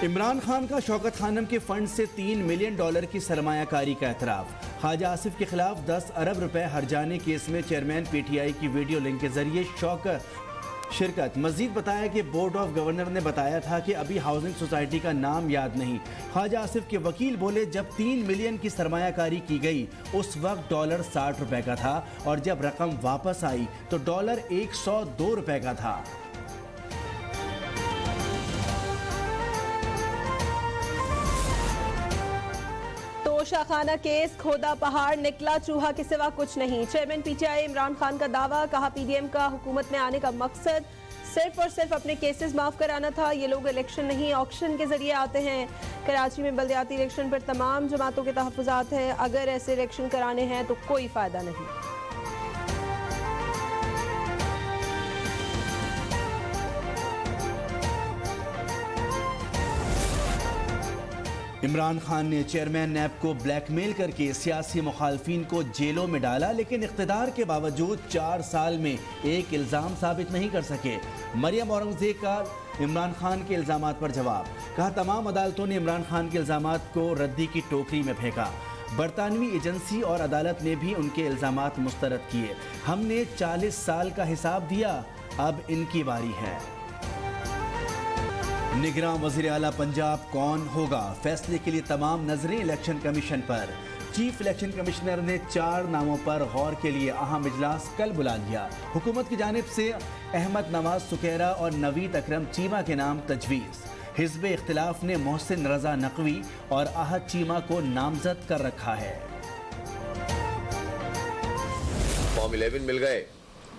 इमरान खान का शौकत खानम के फंड से $3 मिलियन की सरमायाकारी का एतराफ़। ख्वाजा आसिफ के खिलाफ 10 अरब रुपए हर्जाने केस में चेयरमैन PTI की वीडियो लिंक के जरिए शिरकत। मजीद बताया कि बोर्ड ऑफ गवर्नर ने बताया था कि अभी हाउसिंग सोसाइटी का नाम याद नहीं। ख्वाजा आसिफ के वकील बोले जब 3 मिलियन की सरमायाकारी की गई उस वक्त डॉलर 60 रुपए का था और जब रकम वापस आई तो डॉलर 102 रुपए का था। तोशाखाना केस, खोदा पहाड़ निकला चूहा के सिवा कुछ नहीं। चेयरमैन PTI इमरान खान का दावा, कहा PDM का हुकूमत में आने का मकसद सिर्फ और सिर्फ अपने केसेस माफ कराना था। ये लोग इलेक्शन नहीं ऑक्शन के जरिए आते हैं। कराची में बल्दियाती इलेक्शन पर तमाम जमातों के तहफ़्फ़ुज़ात हैं। अगर ऐसे इलेक्शन कराने हैं तो कोई फायदा नहीं। इमरान खान ने चेयरमैन नैब को ब्लैकमेल करके सियासी मुखालफिन को जेलों में डाला, लेकिन इख्तिदार के बावजूद 4 साल में एक इल्ज़ाम साबित नहीं कर सके। मरियम औरंगज़ेब का इमरान खान के इल्ज़ामात पर जवाब, कहा तमाम अदालतों ने इमरान खान के इल्ज़ामात को रद्दी की टोकरी में फेंका। बरतानवी एजेंसी और अदालत ने भी उनके इल्ज़ामात मुस्तरद किए। हमने 40 साल का हिसाब दिया, अब इनकी बारी है। निगरान वज़ीर आला पंजाब कौन होगा, फैसले के लिए तमाम नजरें इलेक्शन कमीशन पर। चीफ इलेक्शन कमिश्नर ने 4 नामों पर गौर के लिए अहम इजलास कल बुला लिया। हुकूमत की जानिब से अहमद नवाज सुकैरा और नवीद अकरम चीमा के नाम तजवीज़। हिज़्ब इख्तिलाफ ने मोहसिन रजा नकवी और आहद चीमा को नामजद कर रखा है। फॉर्म 11 मिल गए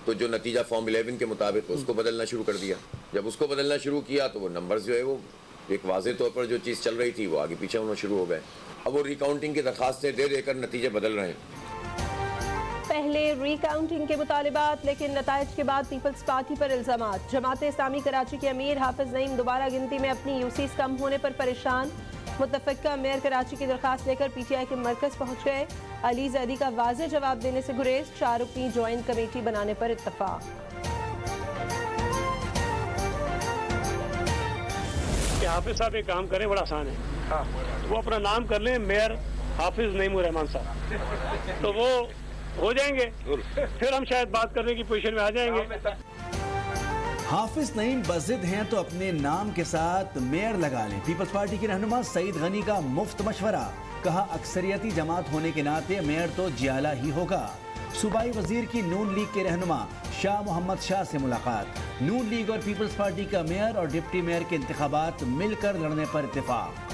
तो जो नतीजा फॉर्म 11 के मुताबिक उसको बदलना शुरू कर दिया। जब उसको बदलना शुरू किया तो वो नंबर्स जो है वो एक वाज़े तौर पर जो चीज़ चल रही थी वो आगे पीछे होना शुरू हो गए। अब वो रिकाउंटिंग की दरखास्तें दे देकर नतीजे बदल रहे हैं। पहले रिकाउंटिंग के मुतालिबात, लेकिन नताइज के बाद पीपल्स पार्टी पर इल्जामात। जमात इस्लामी कराची के अमीर हाफिज नईम दोबारा गिनती में अपनी यूसीस कम होने पर परेशान। मुतफ़िका मेयर कराची की दरखास्त लेकर PTI के मरकज पहुँच गए। अली जैदी का वाज़े जवाब देने से गुरेज। 4 रुकनी ज्वाइंट कमेटी बनाने पर इत्तफाक। हाफिज साहब एक काम करें, बड़ा आसान है। वो अपना नाम कर लें मेयर हाफिज नईमुर रहमान साहब, तो वो हो जाएंगे। फिर हम शायद बात करने की पोजीशन में आ जाएंगे। हाफिज नईम बज़िद हैं तो अपने नाम के साथ मेयर लगा लें। पीपल्स पार्टी के रहनुमा सईद गनी का मुफ्त मशवरा, कहा अक्सरियती जमात होने के नाते मेयर तो जियाला ही होगा। सूबाई वजीर की नून लीग के रहनुमा शाह मोहम्मद शाह से मुलाकात। नून लीग और पीपल्स पार्टी का मेयर और डिप्टी मेयर के इंतखाबात मिलकर लड़ने पर इत्तेफाक।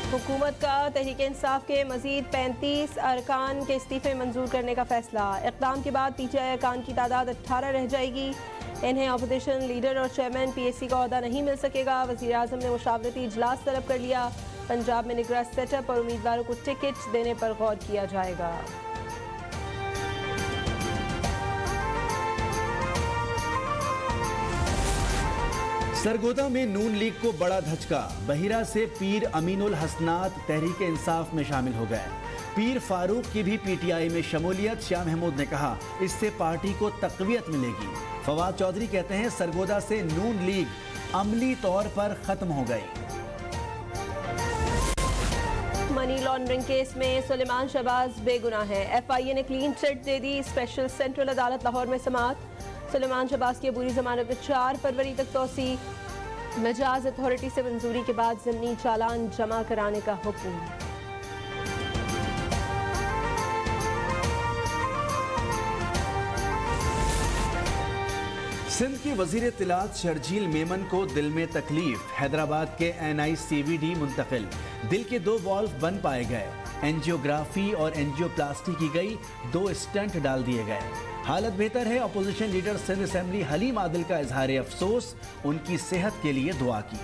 हुकूमत का तहरीक इंसाफ के मजीद 35 अरकान के इस्तीफे मंजूर करने का फैसला। इक़दाम के बाद PTI अरकान की तादाद 18 रह जाएगी। इन्हें अपोजिशन लीडर और चेयरमैन PAC का ओहदा नहीं मिल सकेगा। वज़ीर आज़म ने मुशावरती इजलास तलब कर लिया। पंजाब में निगरान सेटअप और उम्मीदवारों को टिकट देने पर गौर किया जाएगा। सरगोदा में नून लीग को बड़ा धचका। बहिरा से पीर अमीनुल हसनात तहरीक इंसाफ में शामिल हो गए। पीर फारूक की भी PTI में शमूलियत। शाह महमूद ने कहा इससे पार्टी को तक़वियत मिलेगी। फवाद चौधरी कहते हैं सरगोदा से नून लीग अमली तौर पर खत्म हो गई। मनी लॉन्ड्रिंग केस में सुलेमान शहबाज बेगुनाह है। FIA ने क्लीन चिट दे दी। स्पेशल सेंट्रल अदालत लाहौर में समाअत। सुलेमान शहबाज की अबूरी जमानत में 4 फरवरी तक तोसी। मिजाज अथॉरिटी से मंजूरी के बाद ज़मीनी चालान जमा कराने का हुक्म। सिंध की वजीर तिलात शर्जील मेमन को दिल में तकलीफ। हैदराबाद के NICVD मुंतकिल। दिल के 2 वाल्व बन पाए गए। एंजियोग्राफी और एंजियोप्लास्टी की गई। 2 स्टंट डाल दिए गए। हालत बेहतर है। Opposition leader Sindh assembly Haleem Adil का इजहार अफसोस, उनकी सेहत के लिए दुआ की।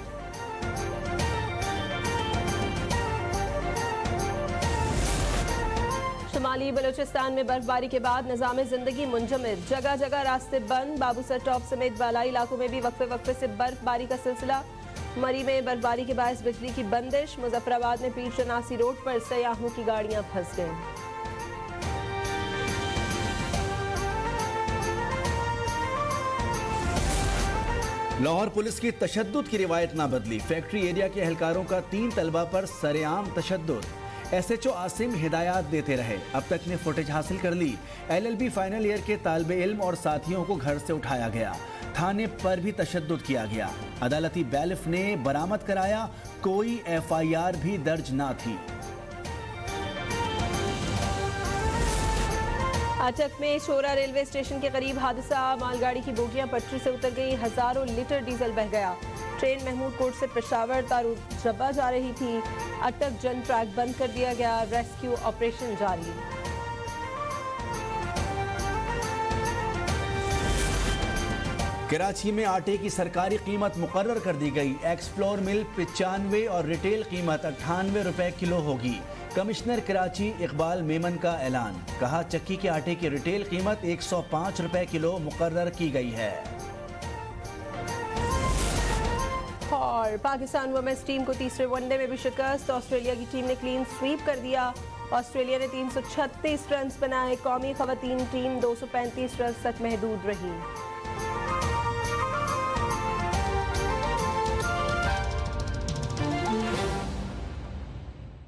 शुमाली बलूचिस्तान में बर्फबारी के बाद निज़ाम ज़िंदगी मुंजमद। जगह जगह रास्ते बंद। बाबूसर टॉप समेत बालाई इलाकों में भी वक्फे वक्फे से बर्फबारी का सिलसिला। मरी में बर्फबारी के बायस बिजली की बंदिश। मुजफ्फराबाद में पीर शनासी रोड पर सयाहों की गाड़ियां फंस गईं। लाहौर पुलिस की तशद्दुद की रिवायत ना बदली। फैक्ट्री एरिया के एहलकारों का 3 तलबा पर सरेआम तशद्दुद। SHO आसिम हिदायत देते रहे। अब तक ने फुटेज हासिल कर ली। LLB फाइनल ईयर के तालिबे इल्म और साथियों को घर से उठाया गया। थाने पर भी तशद्दुद किया गया। अदालती बैलिफ ने बरामद कराया, कोई FIR भी दर्ज ना थी। अचक में शोरा रेलवे स्टेशन के करीब हादसा। मालगाड़ी की बोगियां पटरी से उतर गई, हजारों लीटर डीजल बह गया। ट्रेन महमूद कोट से पेशावर तारुजबा जा रही थी। अटक जन ट्रैक बंद कर दिया गया। रेस्क्यू ऑपरेशन जारी। कराची में आटे की सरकारी कीमत मुकर्रर कर दी गई। एक्सप्लोर मिल 95 और रिटेल कीमत 98 रुपए किलो होगी। कमिश्नर कराची इकबाल मेमन का ऐलान। कहा, चक्की के आटे की रिटेल कीमत 105 रुपए किलो मुकर्रर की गई है। और पाकिस्तान वुमेन्स टीम को तीसरे वनडे में भी शिकस्त। ऑस्ट्रेलिया की टीम ने क्लीन स्वीप कर दिया। ऑस्ट्रेलिया ने 336 रन बनाए। कौमी खवातीन टीम 235 रन तक महदूद रही।